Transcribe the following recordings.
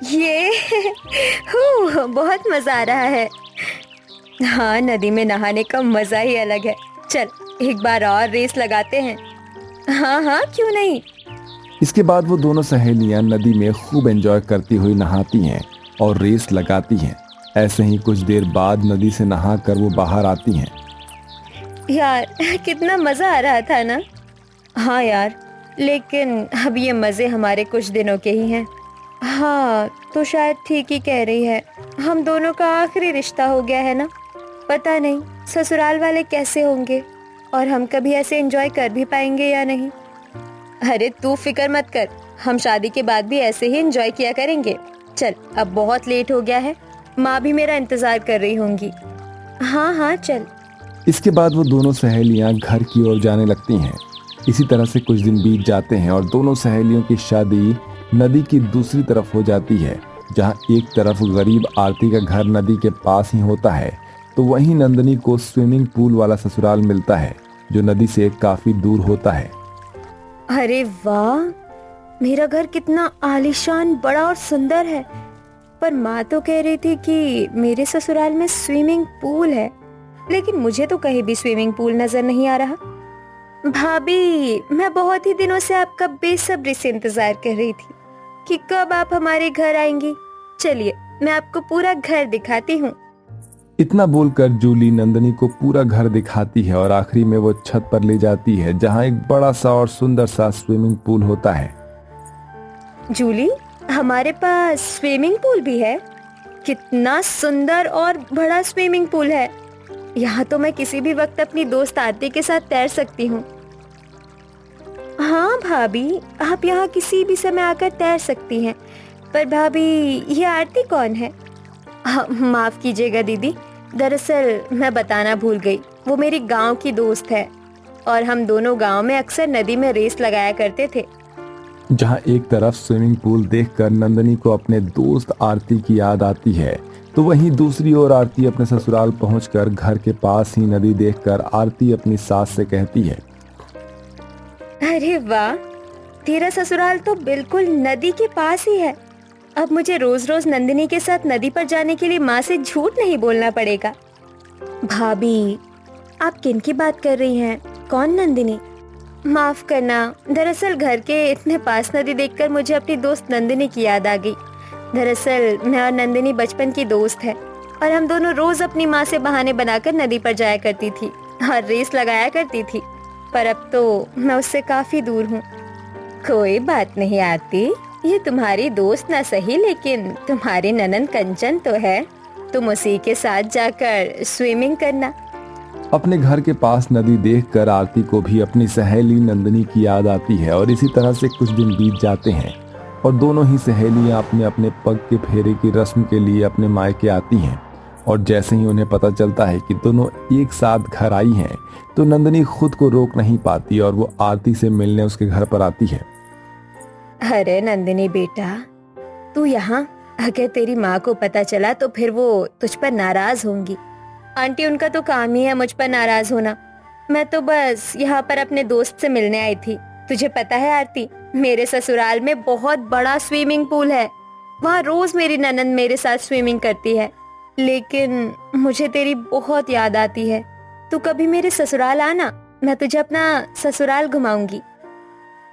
ये बहुत मजा आ रहा है। हाँ, नदी में नहाने का मजा ही अलग है। चल, एक बार और रेस लगाते हैं। हाँ हाँ, क्यों नहीं। इसके बाद वो दोनों सहेलियां नदी में खूब एंजॉय करती हुई नहाती हैं और रेस लगाती हैं। ऐसे ही कुछ देर बाद नदी से नहाकर वो बाहर आती हैं। यार, कितना मजा आ रहा था ना। हाँ यार, लेकिन अब ये मजे हमारे कुछ दिनों के ही हैं। हाँ, तो शायद ठीक ही कह रही है। हम दोनों का आखिरी रिश्ता हो गया है ना। पता नहीं ससुराल वाले कैसे होंगे और हम कभी ऐसे एंजॉय कर भी पाएंगे या नहीं। अरे तू फिक्र मत कर, हम शादी के बाद भी ऐसे ही एंजॉय किया करेंगे। चल, अब बहुत लेट हो गया है, माँ भी मेरा इंतजार कर रही होंगी। हाँ हाँ, चल। इसके बाद वो दोनों सहेलियां घर की ओर जाने लगती हैं। इसी तरह से कुछ दिन बीत जाते हैं और दोनों सहेलियों की शादी नदी की दूसरी तरफ हो जाती है। जहां एक तरफ गरीब आरती का घर नदी के पास ही होता है, तो वहीं नंदनी को स्विमिंग पूल वाला ससुराल मिलता है जो नदी से काफी दूर होता है। अरे वाह, मेरा घर कितना आलीशान, बड़ा और सुंदर है। पर माँ तो कह रही थी कि मेरे ससुराल में स्विमिंग पूल है, लेकिन मुझे तो कहीं भी स्विमिंग पूल नजर नहीं आ रहा। भाभी, मैं बहुत ही दिनों से आपका बेसब्री से इंतजार कर रही थी कि कब आप हमारे घर आएंगी। चलिए, मैं आपको पूरा घर दिखाती हूँ। इतना बोलकर जूली नंदनी को पूरा घर दिखाती है और आखिरी में वो छत पर ले जाती है जहां एक बड़ा सा और सुंदर सा स्विमिंग पूल होता है। जूली, हमारे पास स्विमिंग पूल भी है। कितना सुंदर और बड़ा स्विमिंग पूल है। यहाँ तो मैं किसी भी वक्त अपनी दोस्त आरती के साथ तैर सकती हूँ। हाँ भाभी, आप यहाँ किसी भी समय आकर तैर सकती हैं। पर भाभी, ये आरती कौन है? हाँ, माफ कीजिएगा दीदी, दरअसल मैं बताना भूल गई। वो मेरी गांव की दोस्त है और हम दोनों गांव में अक्सर नदी में रेस लगाया करते थे। जहां एक तरफ स्विमिंग पूल देखकर नंदनी को अपने दोस्त आरती की याद आती है, तो वहीं दूसरी ओर आरती अपने ससुराल पहुंचकर घर के पास ही नदी देखकर आरती अपनी सास से कहती है। अरे वाह, तेरा ससुराल तो बिल्कुल नदी के पास ही है। अब मुझे रोज रोज नंदिनी के साथ नदी पर जाने के लिए माँ से झूठ नहीं बोलना पड़ेगा। भाभी, आप किन की बात कर रही हैं? कौन नंदिनी? माफ करना, दरअसल घर के इतने पास नदी देखकर मुझे अपनी दोस्त नंदिनी की याद आ गई। दरअसल मैं और नंदिनी बचपन की दोस्त है और हम दोनों रोज अपनी माँ से बहाने बनाकर नदी पर जाया करती थी और रेस लगाया करती थी। पर अब तो मैं उससे काफी दूर हूँ। कोई बात नहीं आरती, ये तुम्हारी दोस्त ना सही, लेकिन तुम्हारी ननद कंचन तो है। तुम उसी के साथ जाकर स्विमिंग करना। अपने घर के पास नदी देखकर आरती को भी अपनी सहेली नंदनी की याद आती है और इसी तरह से कुछ दिन बीत जाते हैं और दोनों ही सहेलियां अपने अपने पग के फेरे की रस्म के लिए अपने मायके आती हैं। और जैसे ही उन्हें पता चलता है कि दोनों एक साथ घर आई हैं, तो नंदनी खुद को रोक नहीं पाती और वो आरती से मिलने उसके घर पर आती है। अरे नंदिनी बेटा, तू यहाँ? अगर तेरी माँ को पता चला तो फिर वो तुझ पर नाराज होंगी। आंटी, उनका तो काम ही है मुझ पर नाराज होना। मैं तो बस यहाँ पर अपने दोस्त से मिलने आई थी। तुझे पता है आरती, मेरे ससुराल में बहुत बड़ा स्विमिंग पूल है। वहाँ रोज मेरी ननद मेरे साथ स्विमिंग करती है। लेकिन मुझे तेरी बहुत याद आती है। तू कभी मेरे ससुराल आना, मैं तुझे अपना ससुराल घुमाऊंगी।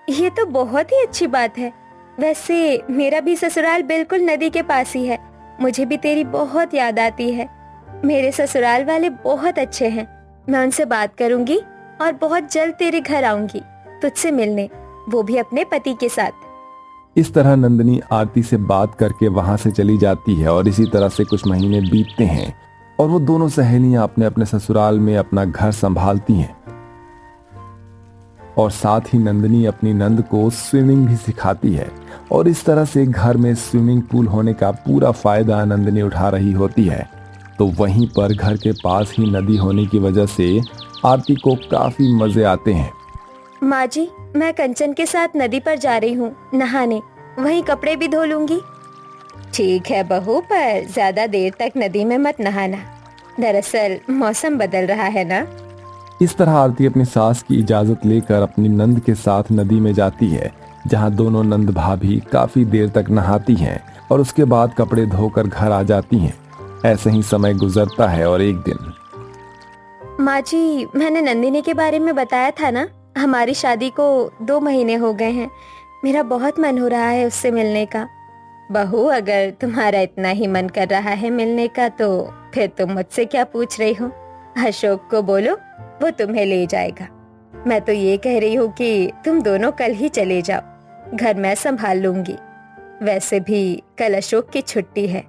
ये तो बहुत ही अच्छी बात है। वैसे मेरा भी ससुराल बिल्कुल नदी के पास ही है। मुझे भी तेरी बहुत याद आती है। मेरे ससुराल वाले बहुत अच्छे हैं। मैं उनसे बात करूंगी और बहुत जल्द तेरे घर आऊंगी तुझसे मिलने, वो भी अपने पति के साथ। इस तरह नंदनी आरती से बात करके वहां से चली जाती है और इसी तरह से कुछ महीने बीतते हैं और वो दोनों सहेलियां अपने अपने ससुराल में अपना घर संभालती हैं और साथ ही नंदनी अपनी नंद को स्विमिंग भी सिखाती है। और इस तरह से घर में स्विमिंग पूल होने का पूरा फायदा नंदनी उठा रही होती है। तो वहीं पर घर के पास ही नदी होने की वजह से आरती को काफी मजे आते हैं। माँ जी, मैं कंचन के साथ नदी पर जा रही हूँ नहाने, वहीं कपड़े भी धो लूंगी। ठीक है बहू, पर ज्यादा देर तक नदी में मत नहाना। दरअसल मौसम बदल रहा है ना। इस तरह आरती अपनी सास की इजाजत लेकर अपनी नंद के साथ नदी में जाती है, जहां दोनों नंद भाभी काफी देर तक नहाती हैं और उसके बाद कपड़े धोकर घर आ जाती हैं। ऐसे ही समय गुजरता है और एक दिन माँ जी, मैंने नंदिनी के बारे में बताया था ना, हमारी शादी को 2 महीने हो गए हैं। मेरा बहुत मन हो रहा है उससे मिलने का। बहू, अगर तुम्हारा इतना ही मन कर रहा है मिलने का तो फिर तुम मुझसे क्या पूछ रही हो? अशोक को बोलो, वो तुम्हें ले जाएगा। मैं तो ये कह रही हूँ कि तुम दोनों कल ही चले जाओ, घर मैं संभाल लूंगी। वैसे भी कल अशोक की छुट्टी है।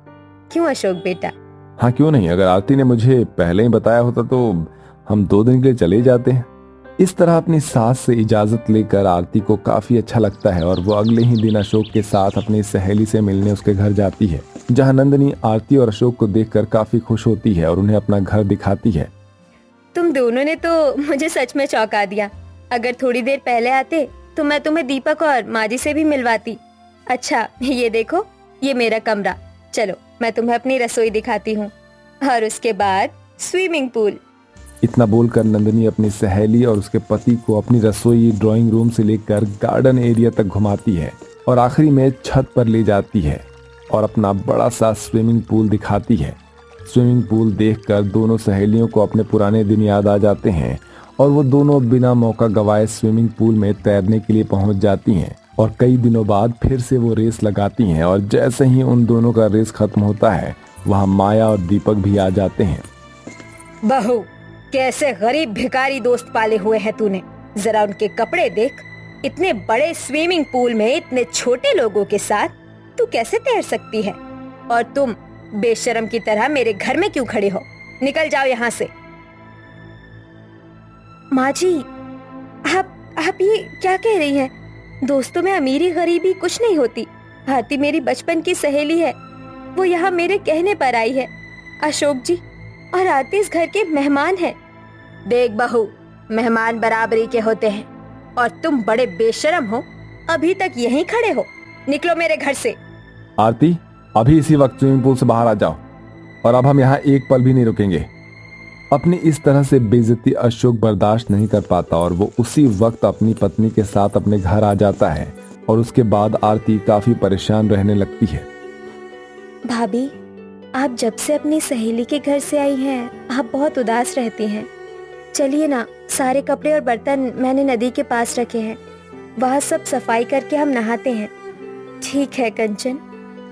क्यों अशोक बेटा? हाँ, क्यों नहीं। अगर आरती ने मुझे पहले ही बताया होता तो हम 2 दिन के लिए चले जाते हैं। इस तरह अपनी सास से इजाजत लेकर आरती को काफी अच्छा लगता है और वो अगले ही दिन अशोक के साथ अपनी सहेली से मिलने उसके घर जाती है, जहाँ नंदिनी आरती और अशोक को देखकर काफी खुश होती है और उन्हें अपना घर दिखाती है। तुम दोनों ने तो मुझे सच में चौंका दिया। अगर थोड़ी देर पहले आते तो मैं तुम्हें दीपक और माँ जी से भी मिलवाती। अच्छा, ये देखो, ये मेरा कमरा। चलो मैं तुम्हें अपनी रसोई दिखाती हूँ, और उसके बाद स्विमिंग पूल। इतना बोलकर नंदिनी अपनी सहेली और उसके पति को अपनी रसोई, ड्राइंग रूम से लेकर गार्डन एरिया तक घुमाती है और आखिरी में छत पर ले जाती है और अपना बड़ा सा स्विमिंग पूल दिखाती है। स्विमिंग पूल देखकर दोनों सहेलियों को अपने पुराने दिन याद आ जाते हैं और वो दोनों बिना मौका गवाए स्विमिंग पूल में तैरने के लिए पहुंच जाती हैं। और कई दिनों बाद फिर से वो रेस लगाती हैं और जैसे ही उन दोनों का रेस खत्म होता है, वहाँ माया और दीपक भी आ जाते हैं। बहू, कैसे गरीब भिखारी दोस्त पाले हुए हैं तूने। जरा उनके कपड़े देख। इतने बड़े स्विमिंग पूल में इतने छोटे लोगों के साथ तू कैसे तैर सकती है? और तुम बेशर्म की तरह मेरे घर में क्यों खड़े हो? निकल जाओ यहाँ से। माँ जी, आप ये क्या कह रही हैं? दोस्तों में अमीरी गरीबी कुछ नहीं होती। आरती मेरी बचपन की सहेली है, वो यहाँ मेरे कहने पर आई है। अशोक जी और आरती इस घर के मेहमान हैं। देख बहू, मेहमान बराबरी के होते हैं और तुम बड़े बेशर्म हो, अभी तक यहीं खड़े हो। निकलो मेरे घर से। आरती, अभी इसी वक्त स्विमिंग पूल से बाहर आ जाओ और अब हम यहाँ एक पल भी नहीं रुकेंगे। अपनी इस तरह से बेइज्जती अशोक बर्दाश्त नहीं कर पाता और वो उसी वक्त अपनी पत्नी के साथ अपने घर आ जाता है और उसके बाद आरती काफी परेशान रहने लगती है। भाभी, आप जब से अपनी सहेली के घर से आई हैं, आप बहुत उदास रहती हैं। चलिए ना, सारे कपड़े और बर्तन मैंने नदी के पास रखे हैं, वहाँ सब सफाई करके हम नहाते हैं। ठीक है कंचन।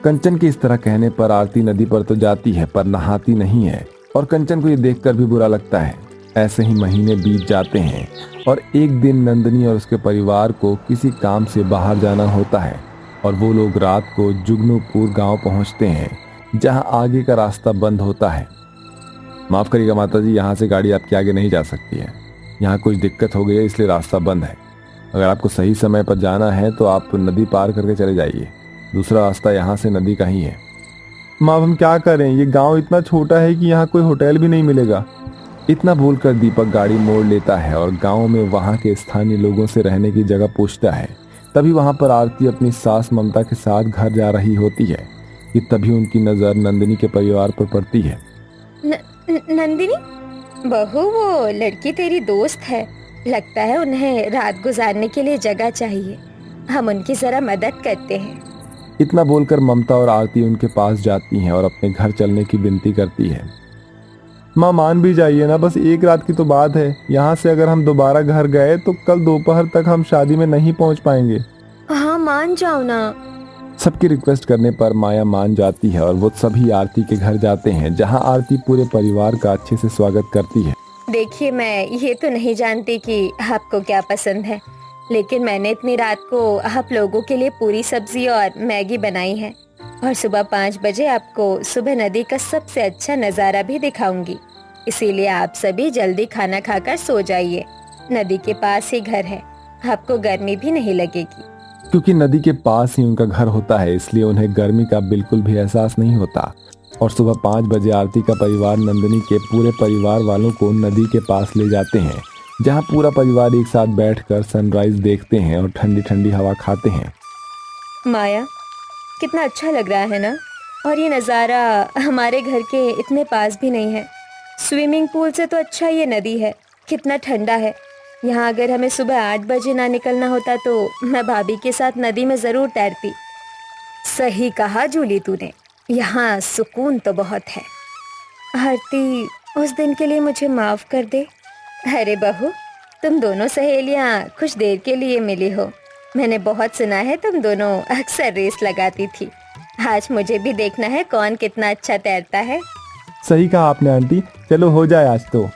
कंचन के इस तरह कहने पर आरती नदी पर तो जाती है पर नहाती नहीं है और कंचन को ये देखकर भी बुरा लगता है। ऐसे ही महीने बीत जाते हैं और एक दिन नंदिनी और उसके परिवार को किसी काम से बाहर जाना होता है और वो लोग रात को जुगनूपुर गांव पहुंचते हैं, जहां आगे का रास्ता बंद होता है। माफ करिएगा माता जी, यहाँ से गाड़ी आपके आगे नहीं जा सकती है। यहाँ कुछ दिक्कत हो गई है, इसलिए रास्ता बंद है। अगर आपको सही समय पर जाना है तो आप नदी पार करके चले जाइए। दूसरा रास्ता यहाँ से नदी का ही है। माँ, हम क्या करें? ये गांव इतना छोटा है कि यहाँ कोई होटल भी नहीं मिलेगा। इतना बोलकर दीपक गाड़ी मोड़ लेता है और गांव में वहाँ के स्थानीय लोगों से रहने की जगह पूछता है। तभी वहाँ पर आरती अपनी सास ममता के साथ घर जा रही होती है कि तभी उनकी नजर नंदिनी के परिवार पर पड़ती है। नंदिनी? बहू, वो लड़की तेरी दोस्त है। लगता है उन्हें रात गुजारने के लिए जगह चाहिए। हम उनकी जरा मदद करते हैं। इतना बोलकर ममता और आरती उनके पास जाती हैं और अपने घर चलने की विनती करती है। माँ, मान भी जाइए ना, बस एक रात की तो बात है। यहाँ से अगर हम दोबारा घर गए तो कल दोपहर तक हम शादी में नहीं पहुँच पाएंगे। हाँ, मान जाओ ना। सबकी रिक्वेस्ट करने पर माया मान जाती है और वो सभी आरती के घर जाते हैं, जहाँ आरती पूरे परिवार का अच्छे से स्वागत करती है। देखिए, मैं ये तो नहीं जानती कि आपको क्या पसंद है, लेकिन मैंने इतनी रात को आप लोगों के लिए पूरी सब्जी और मैगी बनाई है और सुबह 5 बजे आपको सुबह नदी का सबसे अच्छा नज़ारा भी दिखाऊंगी। इसीलिए आप सभी जल्दी खाना खाकर सो जाइए। नदी के पास ही घर है, आपको गर्मी भी नहीं लगेगी। क्योंकि नदी के पास ही उनका घर होता है, इसलिए उन्हें गर्मी का बिल्कुल भी एहसास नहीं होता। और सुबह 5 बजे आरती का परिवार नंदिनी के पूरे परिवार वालों को नदी के पास ले जाते हैं, जहां पूरा परिवार एक साथ बैठकर सनराइज देखते हैं और ठंडी ठंडी हवा खाते हैं। माया, कितना अच्छा लग रहा है ना? और ये नज़ारा हमारे घर के इतने पास भी नहीं है। स्विमिंग पूल से तो अच्छा ये नदी है, कितना ठंडा है। यहाँ अगर हमें सुबह 8 बजे ना निकलना होता तो मैं भाभी के साथ नदी में ज़रूर तैरती। सही कहा जूली तूने, यहाँ सुकून तो बहुत है। आरती, उस दिन के लिए मुझे माफ कर दे। अरे बहू, तुम दोनों सहेलियां कुछ देर के लिए मिली हो। मैंने बहुत सुना है तुम दोनों अक्सर रेस लगाती थी। आज मुझे भी देखना है कौन कितना अच्छा तैरता है। सही कहा आपने आंटी, चलो हो जाए आज तो।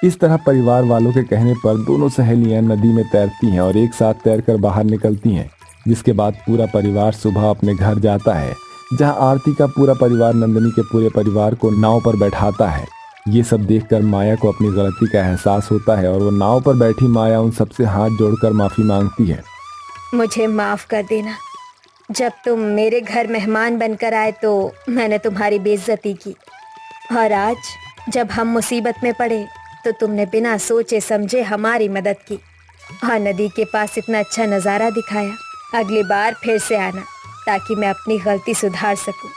इस तरह परिवार वालों के कहने पर दोनों सहेलियां नदी में तैरती हैं और एक साथ तैरकर बाहर निकलती हैं, जिसके बाद पूरा परिवार सुबह अपने घर जाता है, जहां आरती का पूरा परिवार नंदिनी के पूरे परिवार को नाव पर बैठाता है। ये सब देखकर माया को अपनी गलती का एहसास होता है और वो नाव पर बैठी माया उन सबसे हाथ जोड़कर माफी मांगती है। मुझे माफ कर देना। जब तुम मेरे घर मेहमान बनकर आए तो मैंने तुम्हारी बेइज्जती की, और आज जब हम मुसीबत में पड़े तो तुमने बिना सोचे समझे हमारी मदद की और नदी के पास इतना अच्छा नज़ारा दिखाया। अगली बार फिर से आना ताकि मैं अपनी गलती सुधार सकूं।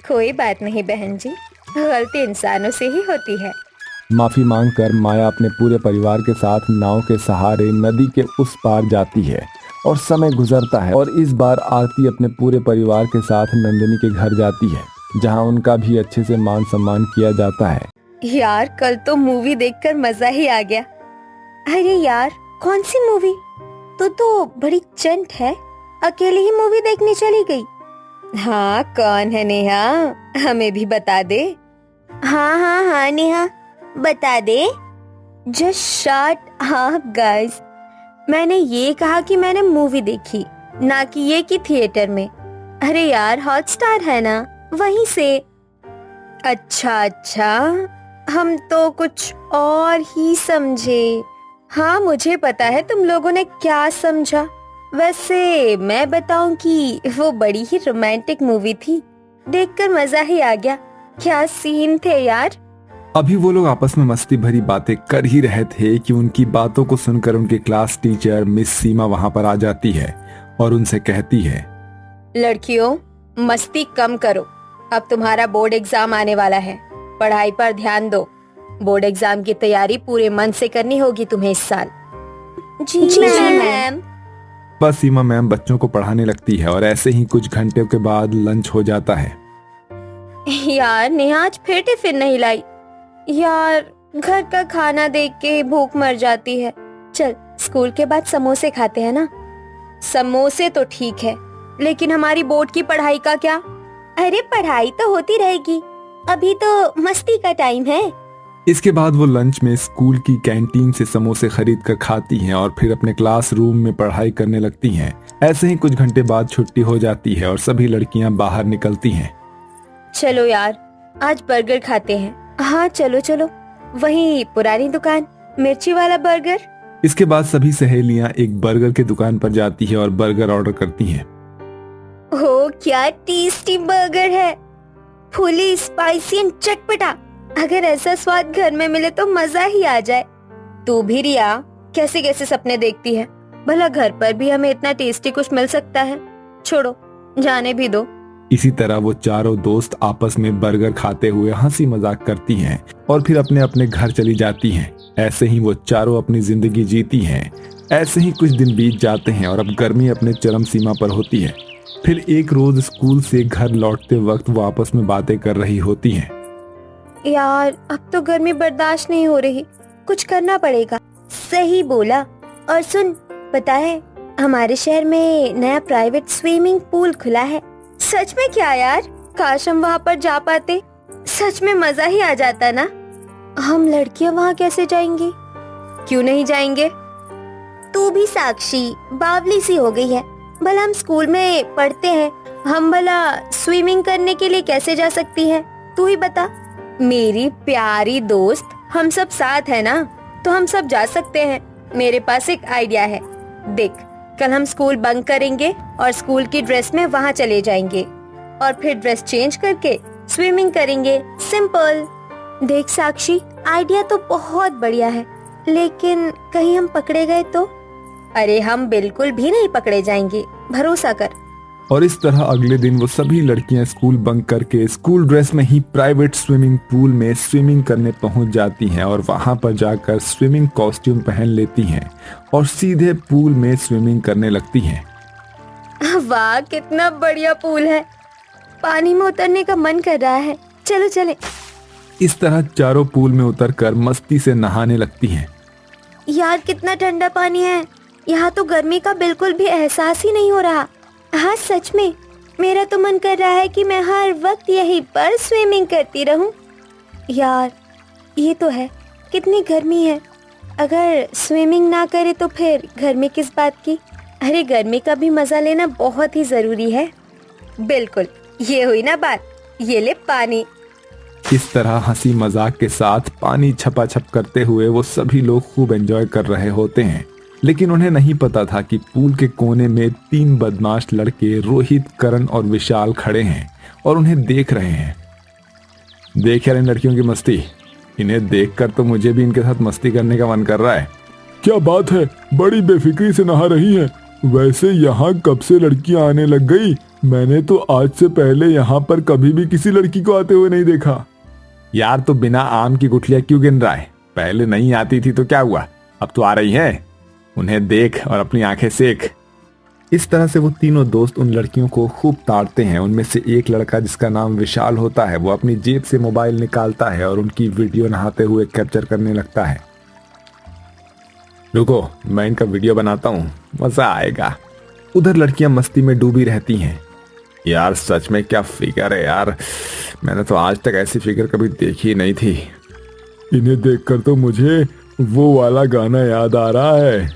कोई बात नहीं बहन जी, गलती इंसानों से ही होती है। माफी मांगकर माया अपने पूरे परिवार के साथ नाव के सहारे नदी के उस पार जाती है और समय गुजरता है और इस बार आरती अपने पूरे परिवार के साथ नंदिनी के घर जाती है, जहां उनका भी अच्छे से मान सम्मान किया जाता है। यार, कल तो मूवी देखकर मजा ही आ गया। अरे यार, कौन सी मूवी? तो बड़ी चंट है, अकेली ही मूवी देखने चली गई। हाँ, कौन है नेहा? हमें भी बता दे। हाँ नेहा, बता दे। Just shut up guys. मैंने ये कहा कि मैंने मूवी देखी, ना कि ये कि थिएटर में। अरे यार, हॉटस्टार है ना, वहीं से। अच्छा, हम तो कुछ और ही समझे। हाँ, मुझे पता है तुम लोगों ने क्या समझा। वैसे मैं बताऊं कि वो बड़ी ही रोमांटिक मूवी थी, देखकर मजा ही आ गया। क्या सीन थे यार। अभी वो लोग आपस में मस्ती भरी बातें कर ही रहे थे कि उनकी बातों को सुनकर उनके क्लास टीचर मिस सीमा वहां पर आ जाती है और उनसे कहती है, लड़कियों, मस्ती कम करो। अब तुम्हारा बोर्ड एग्जाम आने वाला है, पढ़ाई पर ध्यान दो। बोर्ड एग्जाम की तैयारी पूरे मन से करनी होगी तुम्हें इस साल। जी मैम। बस सीमा मैम बच्चों को पढ़ाने लगती है और ऐसे ही कुछ घंटों के बाद लंच हो जाता है। यार नेहा, आज फिर टिफिन नहीं लाई। यार, घर का खाना देख के भूख मर जाती है। चल, स्कूल के बाद समोसे खाते हैं ना। समोसे तो ठीक है, लेकिन हमारी बोर्ड की पढ़ाई का क्या? अरे, पढ़ाई तो होती रहेगी, अभी तो मस्ती का टाइम है। इसके बाद वो लंच में स्कूल की कैंटीन से समोसे खरीद कर खाती हैं और फिर अपने क्लासरूम में पढ़ाई करने लगती हैं। ऐसे ही कुछ घंटे बाद छुट्टी हो जाती है और सभी लड़कियां बाहर निकलती हैं। चलो यार, आज बर्गर खाते हैं। हाँ चलो, वही पुरानी दुकान, मिर्ची वाला बर्गर। इसके बाद सभी सहेलियां एक बर्गर की दुकान पर जाती है और बर्गर ऑर्डर करती हैं। ओह, क्या टेस्टी बर्गर है, फुली स्पाइसी एंड चटपटा। अगर ऐसा स्वाद घर में मिले तो मजा ही आ जाए। तू भी रिया, कैसे कैसे सपने देखती है। भला घर पर भी हमें इतना टेस्टी कुछ मिल सकता है? छोड़ो, जाने भी दो। इसी तरह वो चारों दोस्त आपस में बर्गर खाते हुए हंसी मजाक करती हैं और फिर अपने अपने घर चली जाती हैं। ऐसे ही वो चारों अपनी जिंदगी जीती हैं। ऐसे ही कुछ दिन बीत जाते हैं और अब गर्मी अपने चरम सीमा पर होती है। फिर एक रोज स्कूल से घर लौटते वक्त वो आपस में बातें कर रही होती हैं। यार, अब तो गर्मी बर्दाश्त नहीं हो रही, कुछ करना पड़ेगा। सही बोला। और सुन, पता है हमारे शहर में नया प्राइवेट स्विमिंग पूल खुला है। सच में? क्या यार, काश हम वहाँ पर जा पाते। सच में मजा ही आ जाता ना। हम लड़कियाँ वहाँ कैसे जाएंगी? क्यों नहीं जाएंगे? तू भी साक्षी बावली सी हो गई है। भला हम स्कूल में पढ़ते हैं, हम भला स्विमिंग करने के लिए कैसे जा सकती है? तू ही बता। मेरी प्यारी दोस्त, हम सब साथ है ना, तो हम सब जा सकते हैं। मेरे पास एक आइडिया है। देख, कल हम स्कूल बंक करेंगे और स्कूल की ड्रेस में वहाँ चले जाएंगे और फिर ड्रेस चेंज करके स्विमिंग करेंगे। सिंपल। देख साक्षी, आइडिया तो बहुत बढ़िया है, लेकिन कहीं हम पकड़े गए तो? अरे, हम बिल्कुल भी नहीं पकड़े जाएंगे, भरोसा कर। और इस तरह अगले दिन वो सभी लड़कियां स्कूल बंक करके स्कूल ड्रेस में ही प्राइवेट स्विमिंग पूल में स्विमिंग करने पहुंच जाती हैं और वहां पर जाकर स्विमिंग कॉस्ट्यूम पहन लेती हैं और सीधे पूल में स्विमिंग करने लगती हैं। वाह, कितना बढ़िया पूल है। पानी में उतरने का मन कर रहा है। चलो चले। इस तरह चारों पूल में उतरकर मस्ती से नहाने लगती हैं। यार, कितना ठंडा पानी है। यहाँ तो गर्मी का बिल्कुल भी एहसास ही नहीं हो रहा। हाँ, सच में मेरा तो मन कर रहा है कि मैं हर वक्त यहीं पर स्विमिंग करती रहूं। यार, ये तो है, कितनी गर्मी है। अगर स्विमिंग ना करे तो फिर गर्मी किस बात की। अरे, गर्मी का भी मजा लेना बहुत ही जरूरी है। बिल्कुल, ये हुई ना बात। ये ले पानी। इस तरह हंसी मजाक के साथ पानी छपाछप करते हुए वो सभी लोग खूब एंजॉय कर रहे होते हैं। लेकिन उन्हें नहीं पता था कि पूल के कोने में 3 बदमाश लड़के रोहित, करण और विशाल खड़े हैं और उन्हें देख रहे हैं। देख यार इन लड़कियों की मस्ती। इन्हें देखकर तो मुझे भी इनके साथ मस्ती करने का मन कर रहा है। क्या बात है, बड़ी बेफिक्री से नहा रही हैं। वैसे यहाँ कब से लड़कियां आने लग गई? मैंने तो आज से पहले यहाँ पर कभी भी किसी लड़की को आते हुए नहीं देखा। यार, तो बिना आम की गुठलियां क्यों गिन रहा है? पहले नहीं आती थी तो क्या हुआ, अब तो आ रही है। उन्हें देख और अपनी आंखें सेक। इस तरह से वो तीनों दोस्त उन लड़कियों को खूब ताड़ते हैं। उनमें से एक लड़का, जिसका नाम विशाल होता है, वो अपनी जेब से मोबाइल निकालता है और उनकी वीडियो नहाते हुए कैप्चर करने लगता है। रुको, मैं इनका वीडियो बनाता हूँ, मजा आएगा। उधर लड़कियां मस्ती में डूबी रहती हैं। यार, सच में क्या फिगर है यार। मैंने तो आज तक ऐसी फिगर कभी देखी नहीं थी। इन्हें देखकर तो मुझे वो वाला गाना याद आ रहा है।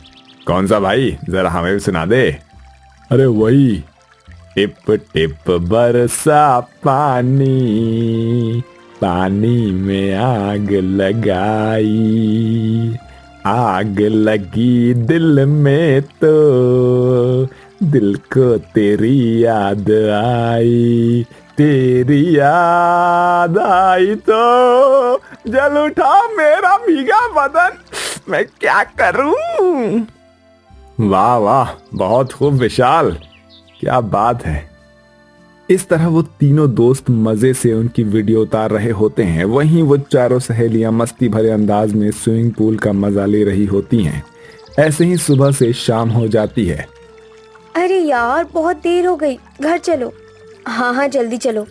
कौन सा भाई? जरा हमें भी सुना दे। अरे वही, टिप टिप बरसा पानी, पानी में आग लगाई, आग लगी दिल में तो दिल को तेरी याद आई, तेरी याद आई तो जल उठा मेरा भीगा बदन, मैं क्या करूं। वाह वाह, बहुत खूब विशाल, क्या बात है। इस तरह वो तीनों दोस्त मजे से उनकी वीडियो उतार रहे होते हैं। वहीं वो चारों सहेलियां मस्ती भरे अंदाज में स्विमिंग पूल का मजा ले रही होती हैं। ऐसे ही सुबह से शाम हो जाती है। अरे यार, बहुत देर हो गई, घर चलो। हाँ हाँ, जल्दी चलो।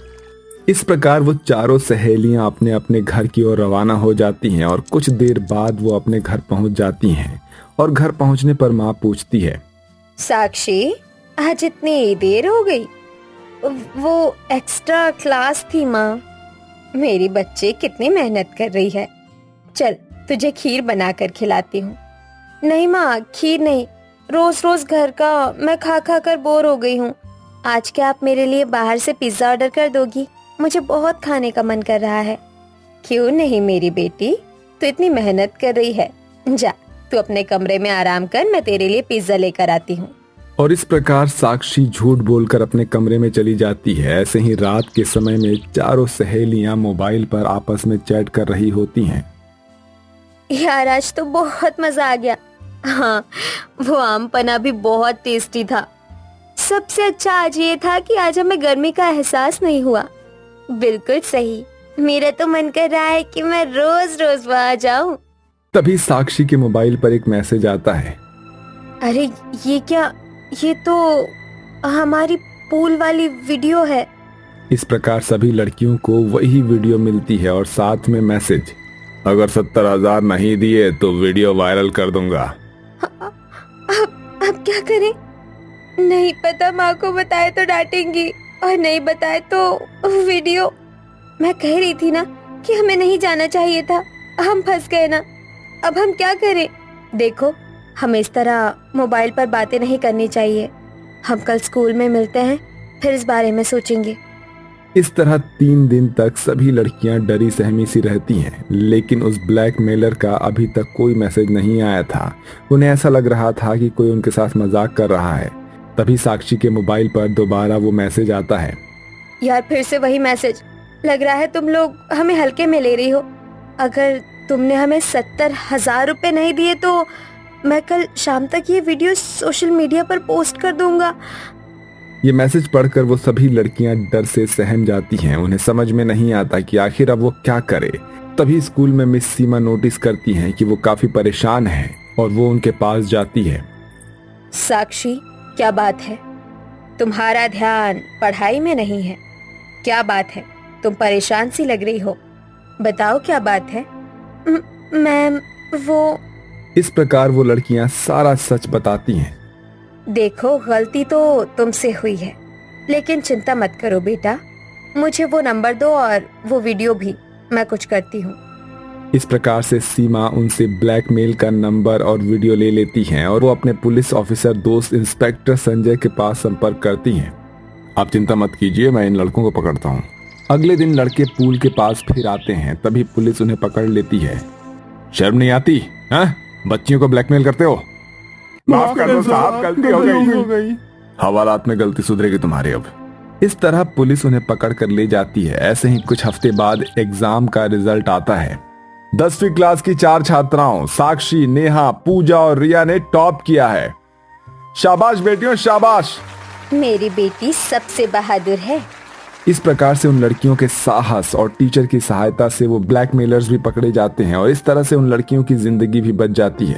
इस प्रकार वो चारों सहेलियां अपने अपने घर की ओर रवाना हो जाती हैं और कुछ देर बाद वो अपने घर पहुंच जाती हैं। और घर पहुंचने पर माँ पूछती है, साक्षी, आज इतनी देर हो गई? वो एक्स्ट्रा क्लास थी माँ। मेरी बच्चे कितनी मेहनत कर रही है। चल, तुझे खीर बनाकर खिलाती हूँ। नहीं माँ, खीर नहीं, रोज रोज घर का मैं खा खा कर बोर हो गई हूँ। आज क्या आप मेरे लिए बाहर से पिज्जा ऑर्डर कर दोगी? मुझे बहुत खाने का मन कर रहा है। क्यों नहीं मेरी बेटी, तू इतनी मेहनत कर रही है। जा, तू अपने कमरे में आराम कर, मैं तेरे लिए पिज्जा लेकर आती हूँ। और इस प्रकार साक्षी झूठ बोलकर अपने कमरे में चली जाती है। ऐसे ही रात के समय में चारों सहेलियां मोबाइल पर आपस में चैट कर रही होती हैं। यार, आज तो बहुत मजा आ गया। हाँ, वो आम पन्ना भी बहुत टेस्टी था। सबसे अच्छा आज ये था कि आज हमें गर्मी का एहसास नहीं हुआ। बिल्कुल सही, मेरा तो मन कर रहा है कि मैं रोज रोज वहाँ जाऊं। तभी साक्षी के मोबाइल पर एक मैसेज आता है। अरे ये क्या, ये तो हमारी पूल वाली वीडियो है। इस प्रकार सभी लड़कियों को वही वीडियो मिलती है और साथ में मैसेज, अगर 70,000 नहीं दिए तो वीडियो वायरल कर दूंगा। अब क्या करें? नहीं पता, माँ को बताए तो डांटेंगी और नहीं बताए तो वीडियो। मैं कह रही थी ना कि हमें नहीं जाना चाहिए था, हम फंस गए ना। अब हम क्या करें? देखो, हमें इस तरह मोबाइल पर बातें नहीं करनी चाहिए। हम कल स्कूल में मिलते हैं, फिर इस बारे में सोचेंगे। इस तरह 3 दिन तक सभी लड़कियां डरी सहमी सी रहती हैं। लेकिन उस ब्लैकमेलर का अभी तक कोई मैसेज नहीं आया था। उन्हें ऐसा लग रहा था कि कोई उनके साथ मजाक कर रहा है। तभी साक्षी के मोबाइल पर दोबारा वो मैसेज आता है। यार, फिर से वही मैसेज। लग रहा है तुम लोग हमें हल्के में ले रही हो। अगर तुमने हमें 70,000 रुपए नहीं दिए तो मैं कल शाम तक ये वीडियो सोशल मीडिया पर पोस्ट कर दूंगा। ये मैसेज पढ़कर वो सभी लड़कियां डर से सहम जाती हैं। उन्हें समझ में नहीं आता कि आखिर अब वो क्या करे। तभी स्कूल में मिस सीमा नोटिस करती हैं कि वो काफी परेशान है और वो उनके पास जाती है। साक्षी, क्या बात है? तुम्हारा ध्यान पढ़ाई में नहीं है। क्या बात है, तुम परेशान सी लग रही हो। बताओ क्या बात है। मैम वो इस प्रकार वो लड़कियां सारा सच बताती हैं। देखो, गलती तो तुमसे हुई है, लेकिन चिंता मत करो बेटा। मुझे वो नंबर दो और वो वीडियो भी, मैं कुछ करती हूँ। इस प्रकार से सीमा उनसे ब्लैकमेल का नंबर और वीडियो ले लेती हैं और वो अपने पुलिस ऑफिसर दोस्त इंस्पेक्टर संजय के पास संपर्क करती हैं। आप चिंता मत कीजिए, मैं इन लड़कों को पकड़ता हूँ। अगले दिन लड़के पूल के पास फिर आते हैं, तभी पुलिस उन्हें पकड़ लेती है। शर्म नहीं आती? हाँ, बच्चियों को ब्लैकमेल करते हो? माफ कर दो साहब, गलती हो गई। हवालात में गलती सुधरेगी तुम्हारी अब। इस तरह पुलिस उन्हें पकड़ कर ले जाती है। ऐसे ही कुछ हफ्ते बाद एग्जाम का रिजल्ट आता है। 10वीं क्लास की 4 छात्राओं साक्षी, नेहा, पूजा और रिया ने टॉप किया है। शाबाश बेटियों, शाबाश। मेरी बेटी सबसे बहादुर है। इस प्रकार से उन लड़कियों के साहस और टीचर की सहायता से वो ब्लैकमेलर्स भी पकड़े जाते हैं और इस तरह से उन लड़कियों की जिंदगी भी बच जाती है।